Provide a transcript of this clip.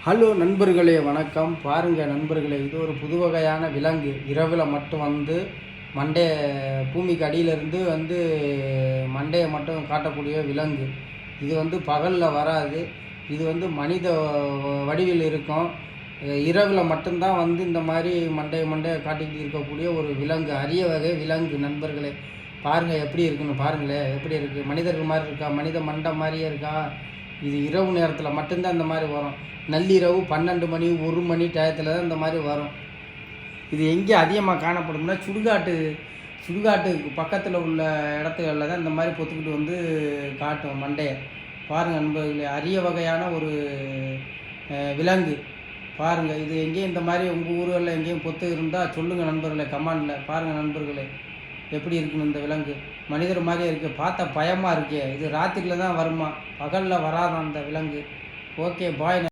Hello நண்பர்களே, வணக்கம். பாருங்கள் நண்பர்களே, இது ஒரு புது வகையான விலங்கு. இரவில் மட்டும் வந்து பூமிக்கு அடியிலிருந்து மண்டையை மட்டும் காட்டக்கூடிய விலங்கு. இது பகலில் வராது. இது மனித வடிவில் இருக்கும். இரவில் மட்டும்தான் இந்த மாதிரி மண்டையை காட்டிக்கிட்டு இருக்கக்கூடிய ஒரு விலங்கு, அரிய வகை விலங்கு. நண்பர்களே பாருங்கள், எப்படி இருக்குன்னு பாருங்களேன். எப்படி இருக்குது? மனிதர்கள் மாதிரி இருக்கா? மனித மண்டை மாதிரியே இருக்கா? இது இரவு நேரத்தில் மட்டும்தான் இந்த மாதிரி வரும். நள்ளிரவு 12 மணி 1 மணி டயத்தில் தான் இந்த மாதிரி வரும். இது எங்கே அதிகமாக காணப்படும்னா சுடுகாட்டுக்கு பக்கத்தில் உள்ள இடத்துகளில் தான் இந்த மாதிரி பொத்துக்கிட்டு காட்டும் மண்டையை. பாருங்கள் நண்பர்களே, அரிய வகையான ஒரு விலங்கு. பாருங்கள், இது எங்கேயும் இந்த மாதிரி உங்கள் ஊர்களில் எங்கேயும் பொத்து இருந்தால் சொல்லுங்கள் நண்பர்களே, கமெண்டில். பாருங்கள் நண்பர்களே, எப்படி இருக்குன்னு இந்த விலங்கு. மனிதர் மாதிரியே இருக்குது. பார்த்தா பயமாக இருக்கே. இது ராத்திரியில் தான் வருமா, பகலில் வராதான் அந்த விலங்கு. ஓகே, பாய்.